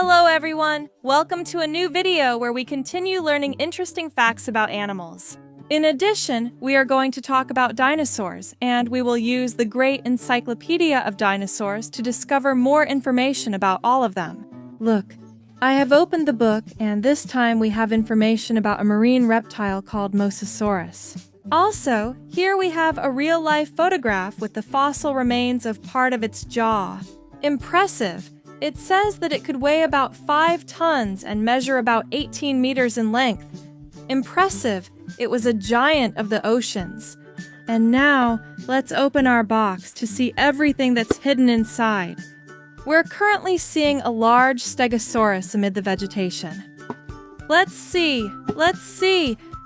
Hello everyone! Welcome to a new video where we continue learning interesting facts about animals. In addition, we are going to talk about dinosaurs, and we will use the Great Encyclopedia of Dinosaurs to discover more information about all of them. Look, I have opened the book, and this time we have information about a marine reptile called Mosasaurus. Also, here we have a real-life photograph with the fossil remains of part of its jaw. Impressive! It says that it could weigh about 5 tons and measure about 18 meters in length. Impressive! It was a giant of the oceans. And now, let's open our box to see everything that's hidden inside. We're currently seeing a large Stegosaurus amid the vegetation. Let's see!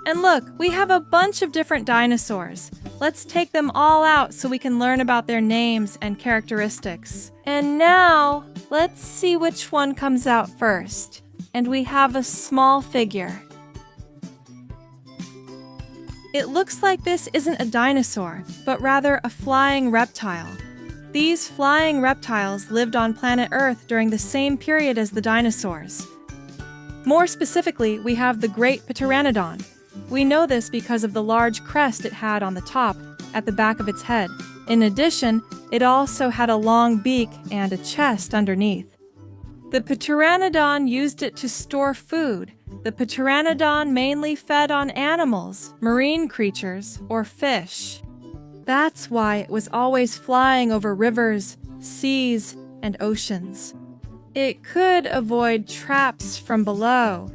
And look, we have a bunch of different dinosaurs. Let's take them all out so we can learn about their names and characteristics. And now, let's see which one comes out first. And we have a small figure. It looks like this isn't a dinosaur, but rather a flying reptile. These flying reptiles lived on planet Earth during the same period as the dinosaurs. More specifically, we have the Great Pteranodon. We know this because of the large crest it had on the top, at the back of its head. In addition, it also had a long beak and a chest underneath. The Pteranodon used it to store food. The Pteranodon mainly fed on animals, marine creatures, or fish. That's why it was always flying over rivers, seas, and oceans. It could avoid traps from below,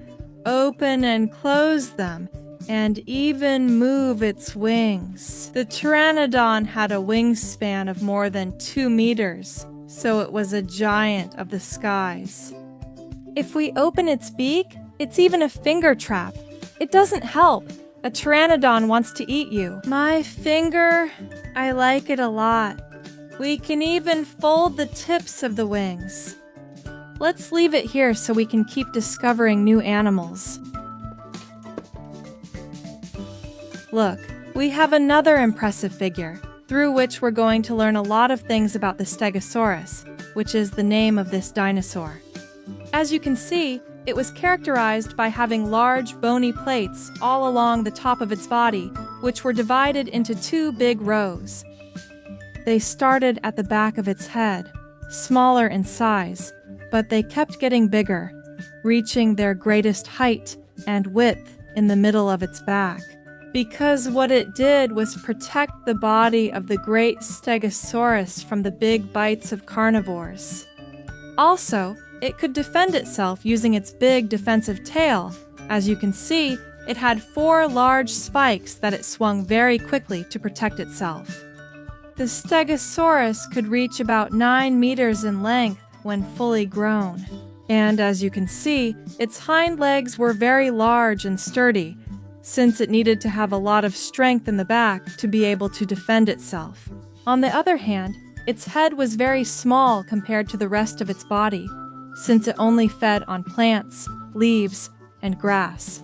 open and close them, and even move its wings. The Pteranodon had a wingspan of more than 2 meters, so it was a giant of the skies. If we open its beak, it's even a finger trap. It doesn't help. A Pteranodon wants to eat you. My finger, I like it a lot. We can even fold the tips of the wings. Let's leave it here so we can keep discovering new animals. Look, we have another impressive figure, through which we're going to learn a lot of things about the Stegosaurus, which is the name of this dinosaur. As you can see, it was characterized by having large bony plates all along the top of its body, which were divided into 2 big rows. They started at the back of its head, smaller in size, but they kept getting bigger, reaching their greatest height and width in the middle of its back. Because what it did was protect the body of the great Stegosaurus from the big bites of carnivores. Also, it could defend itself using its big defensive tail. As you can see, it had 4 large spikes that it swung very quickly to protect itself. The Stegosaurus could reach about 9 meters in length when fully grown. And as you can see, its hind legs were very large and sturdy, since it needed to have a lot of strength in the back to be able to defend itself. On the other hand, its head was very small compared to the rest of its body, since it only fed on plants, leaves, and grass.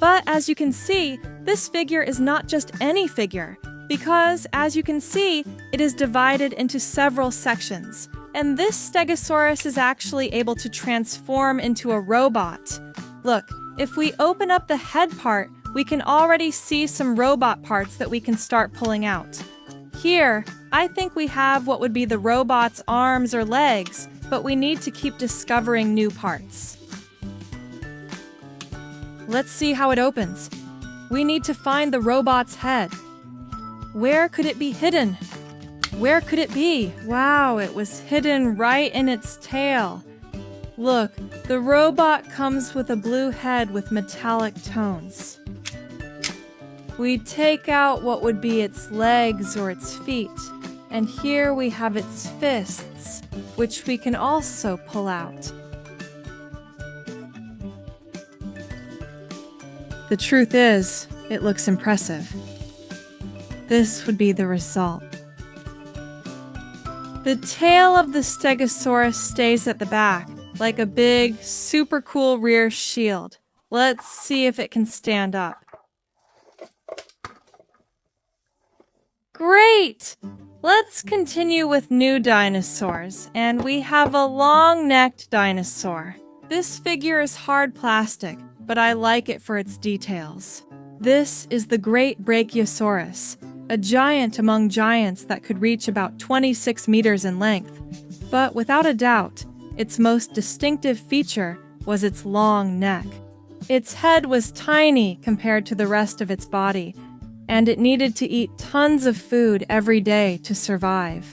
But as you can see, this figure is not just any figure, because as you can see, it is divided into several sections, and this Stegosaurus is actually able to transform into a robot. Look, if we open up the head part, we can already see some robot parts that we can start pulling out. Here, I think we have what would be the robot's arms or legs, but we need to keep discovering new parts. Let's see how it opens. We need to find the robot's head. Where could it be hidden? Where could it be? Wow, it was hidden right in its tail. Look, the robot comes with a blue head with metallic tones. We take out what would be its legs or its feet, and here we have its fists, which we can also pull out. The truth is, it looks impressive. This would be the result. The tail of the Stegosaurus stays at the back, like a big, super cool rear shield. Let's see if it can stand up. Great! Let's continue with new dinosaurs, and we have a long-necked dinosaur. This figure is hard plastic, but I like it for its details. This is the great Brachiosaurus, a giant among giants that could reach about 26 meters in length. But without a doubt, its most distinctive feature was its long neck. Its head was tiny compared to the rest of its body, and it needed to eat tons of food every day to survive.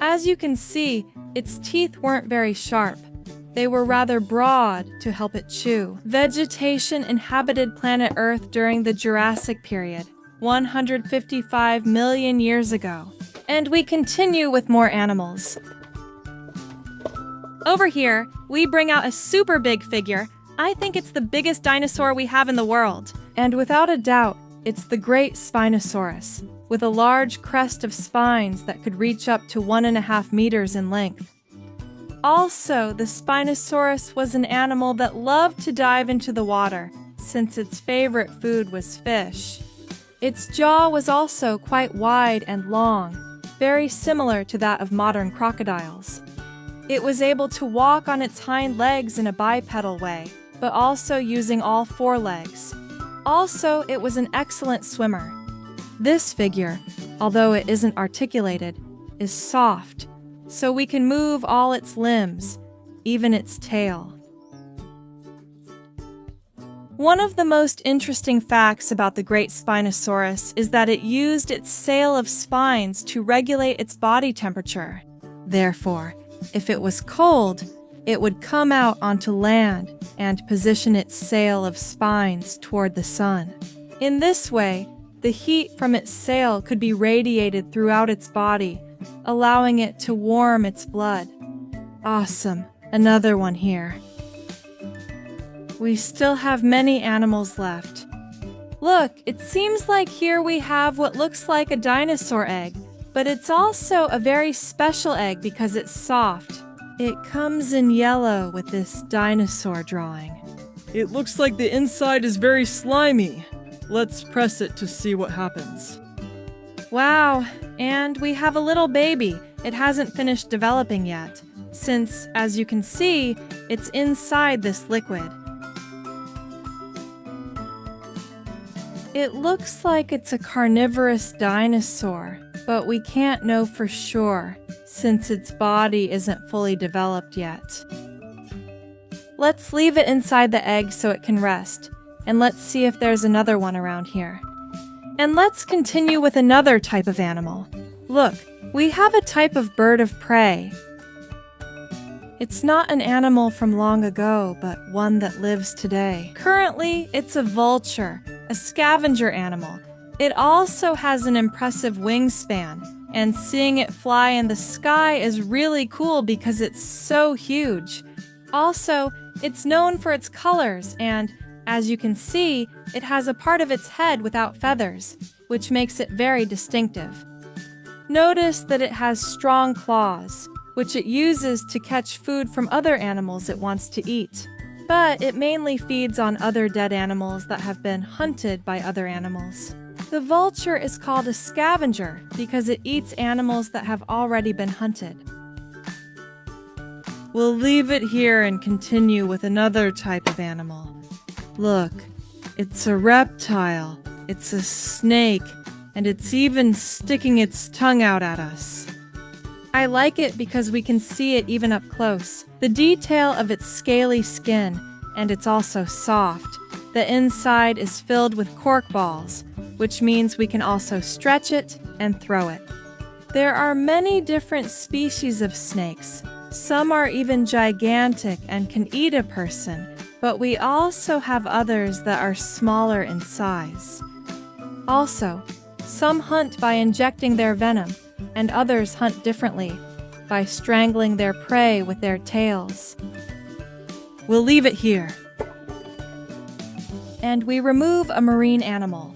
As you can see, its teeth weren't very sharp. They were rather broad to help it chew. Vegetation inhabited planet Earth during the Jurassic period, 155 million years ago. And we continue with more animals. Over here, we bring out a super big figure. I think it's the biggest dinosaur we have in the world. And without a doubt, it's the great Spinosaurus, with a large crest of spines that could reach up to 1.5 meters in length. Also, the Spinosaurus was an animal that loved to dive into the water, since its favorite food was fish. Its jaw was also quite wide and long, very similar to that of modern crocodiles. It was able to walk on its hind legs in a bipedal way, but also using all 4 legs. Also, it was an excellent swimmer. This figure, although it isn't articulated, is soft, so we can move all its limbs, even its tail. One of the most interesting facts about the great Spinosaurus is that it used its sail of spines to regulate its body temperature. Therefore, if it was cold, it would come out onto land and position its sail of spines toward the sun. In this way, the heat from its sail could be radiated throughout its body, allowing it to warm its blood. Awesome, another one here. We still have many animals left. Look, it seems like here we have what looks like a dinosaur egg, but it's also a very special egg because it's soft. It comes in yellow with this dinosaur drawing. It looks like the inside is very slimy. Let's press it to see what happens. Wow, and we have a little baby. It hasn't finished developing yet, since, as you can see, it's inside this liquid. It looks like it's a carnivorous dinosaur, but we can't know for sure, since its body isn't fully developed yet. Let's leave it inside the egg so it can rest, and let's see if there's another one around here. And let's continue with another type of animal. Look, we have a type of bird of prey. It's not an animal from long ago, but one that lives today. Currently, it's a vulture, a scavenger animal. It also has an impressive wingspan, and seeing it fly in the sky is really cool because it's so huge. Also, it's known for its colors, and as you can see, it has a part of its head without feathers, which makes it very distinctive. Notice that it has strong claws, which it uses to catch food from other animals it wants to eat. But it mainly feeds on other dead animals that have been hunted by other animals. The vulture is called a scavenger because it eats animals that have already been hunted. We'll leave it here and continue with another type of animal. Look, it's a reptile, it's a snake, and it's even sticking its tongue out at us. I like it because we can see it even up close. The detail of its scaly skin, and it's also soft. The inside is filled with cork balls, which means we can also stretch it and throw it. There are many different species of snakes. Some are even gigantic and can eat a person, but we also have others that are smaller in size. Also, some hunt by injecting their venom, and others hunt differently, by strangling their prey with their tails. We'll leave it here. And we remove a marine animal.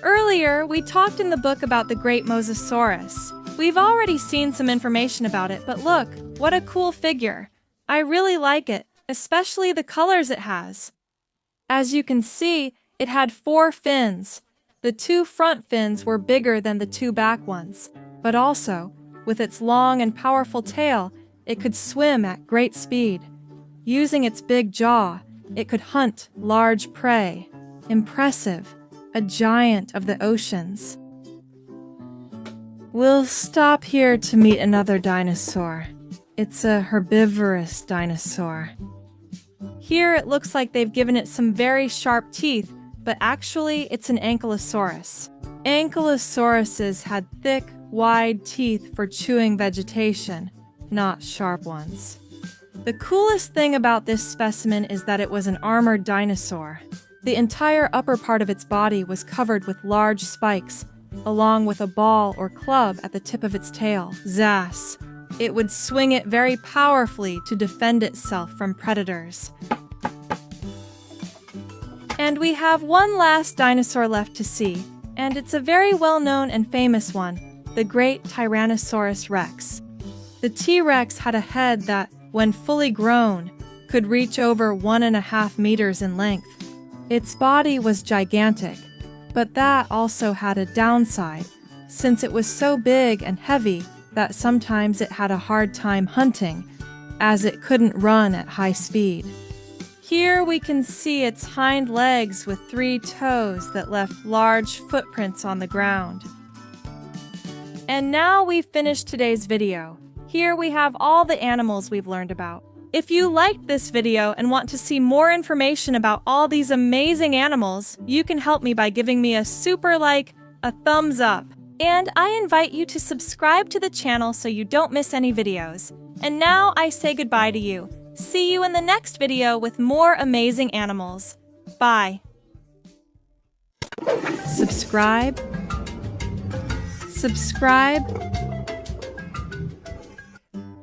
Earlier, we talked in the book about the great Mosasaurus. We've already seen some information about it, but look, what a cool figure. I really like it, especially the colors it has. As you can see, it had 4 fins. The two front fins were bigger than the two back ones, but also, with its long and powerful tail, it could swim at great speed. Using its big jaw, it could hunt large prey. Impressive, a giant of the oceans. We'll stop here to meet another dinosaur. It's a herbivorous dinosaur. Here it looks like they've given it some very sharp teeth, but actually it's an Ankylosaurus. Ankylosauruses had thick, wide teeth for chewing vegetation, not sharp ones. The coolest thing about this specimen is that it was an armored dinosaur. The entire upper part of its body was covered with large spikes, along with a ball or club at the tip of its tail, Zas. It would swing it very powerfully to defend itself from predators. And we have one last dinosaur left to see, and it's a very well-known and famous one, the great Tyrannosaurus Rex. The T-Rex had a head that, when fully grown, could reach over 1.5 meters in length. Its body was gigantic, but that also had a downside, since it was so big and heavy that sometimes it had a hard time hunting, as it couldn't run at high speed. Here we can see its hind legs with 3 toes that left large footprints on the ground. And now we've finished today's video. Here we have all the animals we've learned about. If you liked this video and want to see more information about all these amazing animals, you can help me by giving me a super like, a thumbs up. And I invite you to subscribe to the channel so you don't miss any videos. And now I say goodbye to you. See you in the next video with more amazing animals. Bye. Subscribe.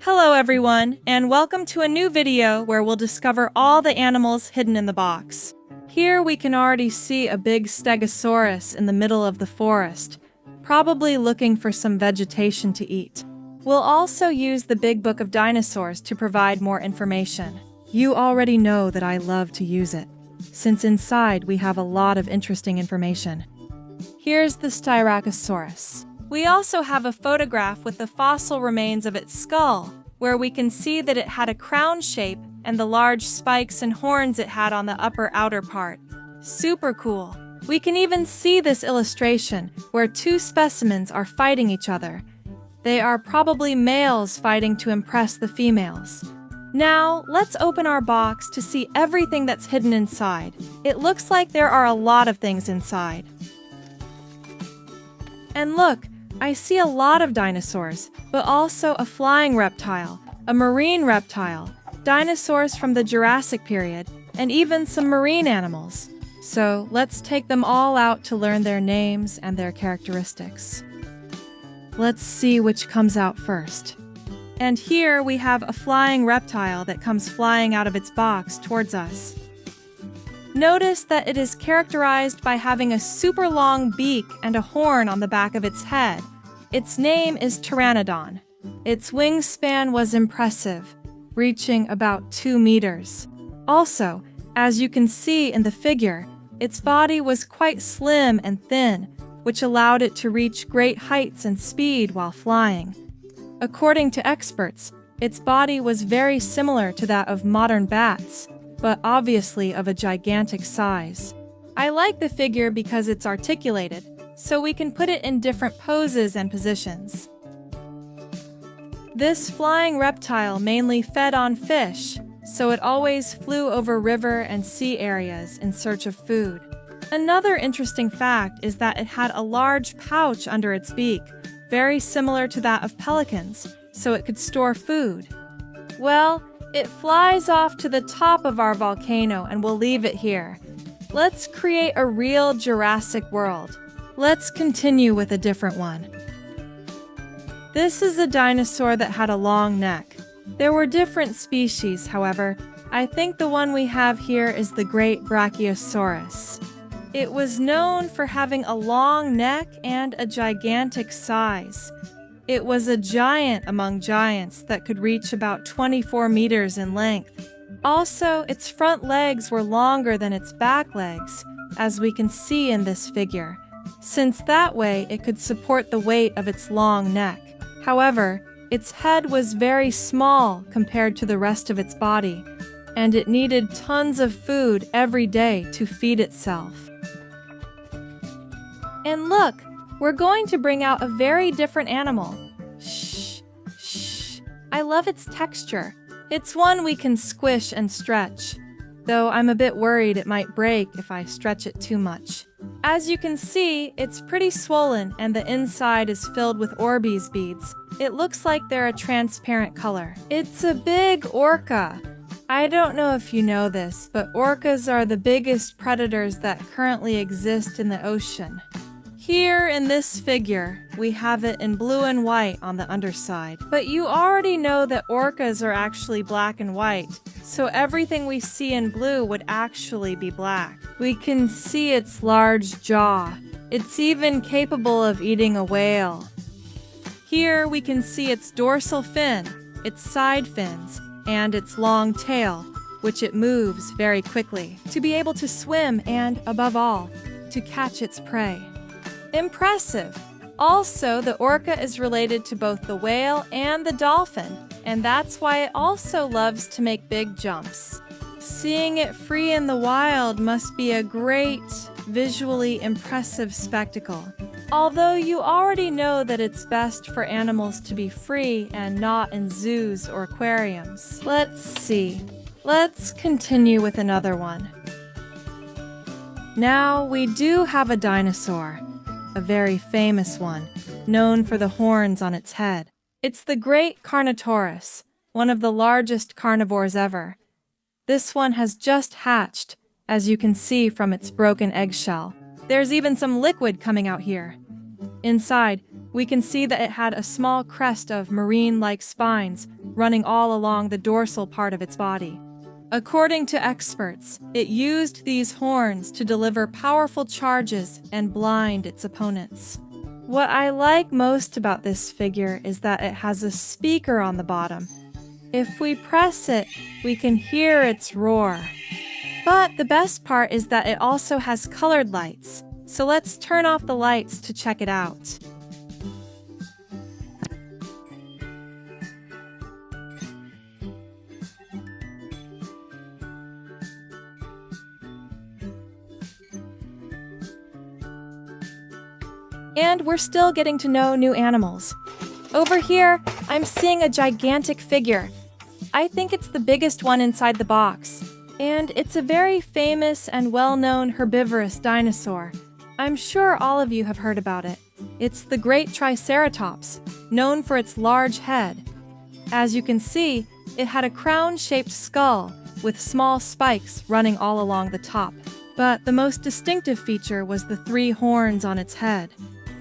Hello everyone, and welcome to a new video where we'll discover all the animals hidden in the box. Here we can already see a big Stegosaurus in the middle of the forest, probably looking for some vegetation to eat. We'll also use the Big Book of Dinosaurs to provide more information. You already know that I love to use it, since inside we have a lot of interesting information. Here's the Styracosaurus. We also have a photograph with the fossil remains of its skull, where we can see that it had a crown shape and the large spikes and horns it had on the upper outer part. Super cool. We can even see this illustration where 2 specimens are fighting each other. They are probably males fighting to impress the females. Now, let's open our box to see everything that's hidden inside. It looks like there are a lot of things inside. And look, I see a lot of dinosaurs, but also a flying reptile, a marine reptile, dinosaurs from the Jurassic period, and even some marine animals. So let's take them all out to learn their names and their characteristics. Let's see which comes out first. And here we have a flying reptile that comes flying out of its box towards us. Notice that it is characterized by having a super long beak and a horn on the back of its head. Its name is Pteranodon. Its wingspan was impressive, reaching about 2 meters. Also, as you can see in the figure, its body was quite slim and thin, which allowed it to reach great heights and speed while flying. According to experts, its body was very similar to that of modern bats, but obviously of a gigantic size. I like the figure because it's articulated, so we can put it in different poses and positions. This flying reptile mainly fed on fish, so it always flew over river and sea areas in search of food. Another interesting fact is that it had a large pouch under its beak, very similar to that of pelicans, so it could store food. Well, it flies off to the top of our volcano and we'll leave it here. Let's create a real Jurassic World. Let's continue with a different one. This is a dinosaur that had a long neck. There were different species, however. I think the one we have here is the great Brachiosaurus. It was known for having a long neck and a gigantic size. It was a giant among giants that could reach about 24 meters in length. Also, its front legs were longer than its back legs, as we can see in this figure, since that way it could support the weight of its long neck. However, its head was very small compared to the rest of its body, and it needed tons of food every day to feed itself. And look, we're going to bring out a very different animal. Shh, shh. I love its texture. It's one we can squish and stretch, though I'm a bit worried it might break if I stretch it too much. As you can see, it's pretty swollen and the inside is filled with Orbeez beads. It looks like they're a transparent color. It's a big orca. I don't know if you know this, but orcas are the biggest predators that currently exist in the ocean. Here in this figure, we have it in blue and white on the underside. But you already know that orcas are actually black and white, so everything we see in blue would actually be black. We can see its large jaw. It's even capable of eating a whale. Here we can see its dorsal fin, its side fins, and its long tail, which it moves very quickly to be able to swim and, above all, to catch its prey. Impressive! Also, the orca is related to both the whale and the dolphin, and that's why it also loves to make big jumps. Seeing it free in the wild must be a great, visually impressive spectacle. Although you already know that it's best for animals to be free and not in zoos or aquariums. Let's see. Let's continue with another one. Now we do have a dinosaur. A very famous one, known for the horns on its head. It's the great Carnotaurus, one of the largest carnivores ever. This one has just hatched, as you can see from its broken eggshell. There's even some liquid coming out here. Inside, we can see that it had a small crest of marine-like spines running all along the dorsal part of its body. According to experts, it used these horns to deliver powerful charges and blind its opponents. What I like most about this figure is that it has a speaker on the bottom. If we press it, we can hear its roar. But the best part is that it also has colored lights, so let's turn off the lights to check it out. And we're still getting to know new animals. Over here, I'm seeing a gigantic figure. I think it's the biggest one inside the box. And it's a very famous and well-known herbivorous dinosaur. I'm sure all of you have heard about it. It's the great Triceratops, known for its large head. As you can see, it had a crown-shaped skull with small spikes running all along the top. But the most distinctive feature was the 3 horns on its head,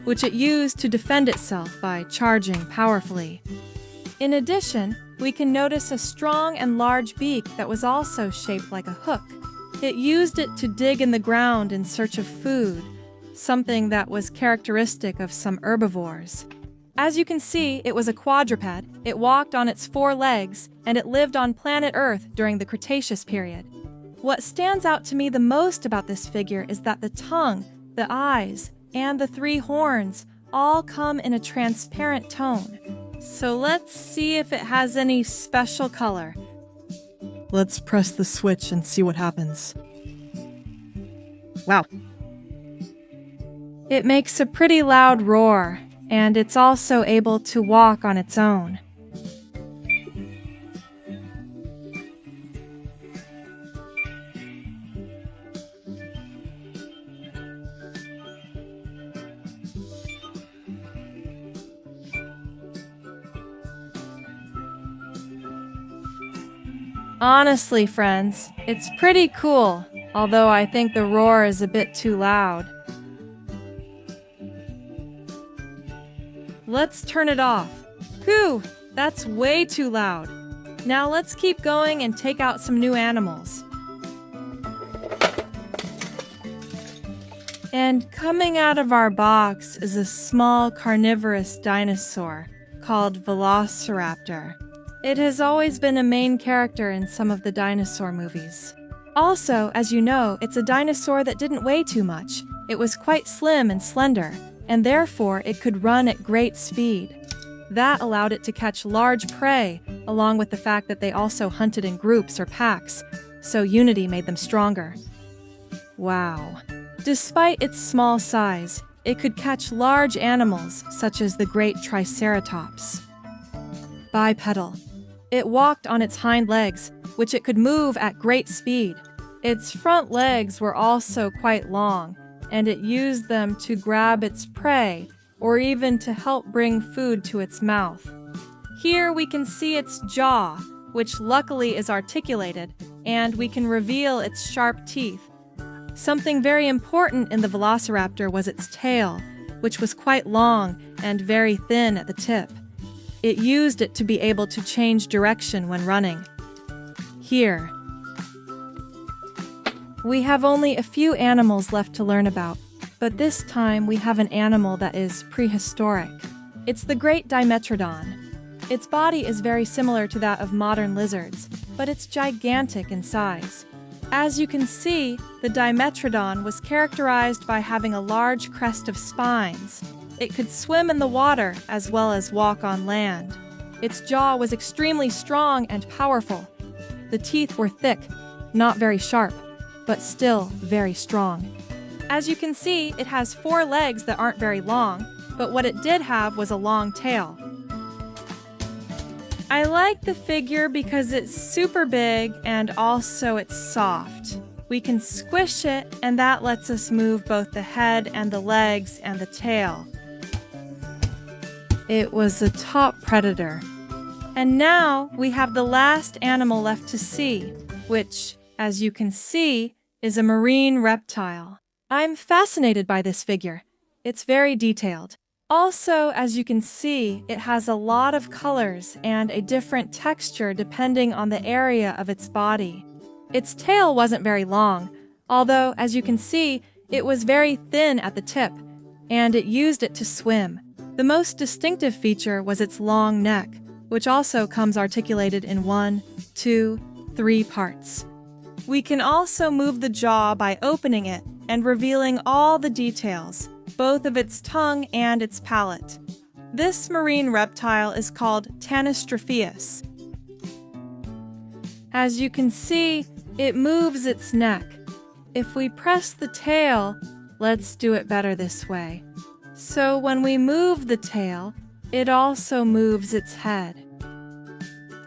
which it used to defend itself by charging powerfully. In addition, we can notice a strong and large beak that was also shaped like a hook. It used it to dig in the ground in search of food, something that was characteristic of some herbivores. As you can see, it was a quadruped, it walked on its 4 legs, and it lived on planet Earth during the Cretaceous period. What stands out to me the most about this figure is that the tongue, the eyes, and the 3 horns all come in a transparent tone. So let's see if it has any special color. Let's press the switch and see what happens. Wow. It makes a pretty loud roar, and it's also able to walk on its own. Honestly, friends, it's pretty cool, although I think the roar is a bit too loud. Let's turn it off. Whew, that's way too loud. Now let's keep going and take out some new animals. And coming out of our box is a small carnivorous dinosaur called Velociraptor. It has always been a main character in some of the dinosaur movies. Also, as you know, it's a dinosaur that didn't weigh too much. It was quite slim and slender, and therefore it could run at great speed. That allowed it to catch large prey, along with the fact that they also hunted in groups or packs, so unity made them stronger. Wow. Despite its small size, it could catch large animals such as the great Triceratops. Bipedal. It walked on its hind legs, which it could move at great speed. Its front legs were also quite long, and it used them to grab its prey or even to help bring food to its mouth. Here we can see its jaw, which luckily is articulated, and we can reveal its sharp teeth. Something very important in the Velociraptor was its tail, which was quite long and very thin at the tip. It used it to be able to change direction when running. Here, we have only a few animals left to learn about, but this time we have an animal that is prehistoric. It's the great Dimetrodon. Its body is very similar to that of modern lizards, but it's gigantic in size. As you can see, the Dimetrodon was characterized by having a large crest of spines. It could swim in the water as well as walk on land. Its jaw was extremely strong and powerful. The teeth were thick, not very sharp, but still very strong. As you can see, it has 4 legs that aren't very long, but what it did have was a long tail. I like the figure because it's super big and also it's soft. We can squish it and that lets us move both the head and the legs and the tail. It was a top predator. And now we have the last animal left to see, which, as you can see, is a marine reptile. I'm fascinated by this figure. It's very detailed. Also, as you can see, it has a lot of colors and a different texture depending on the area of its body. Its tail wasn't very long, although, as you can see, it was very thin at the tip, and it used it to swim. The most distinctive feature was its long neck, which also comes articulated in 1, 2, 3 parts. We can also move the jaw by opening it and revealing all the details, both of its tongue and its palate. This marine reptile is called Tanystropheus. As you can see, it moves its neck. If we press the tail, let's do it better this way. So when we move the tail, it also moves its head.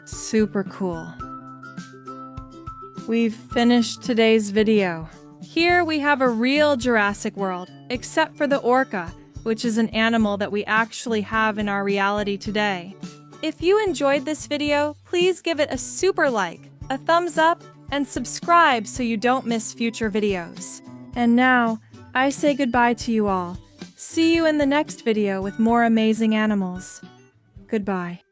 Super cool. We've finished today's video. Here we have a real Jurassic World, except for the orca, which is an animal that we actually have in our reality today. If you enjoyed this video, please give it a super like, a thumbs up, and subscribe so you don't miss future videos. And now, I say goodbye to you all. See you in the next video with more amazing animals. Goodbye.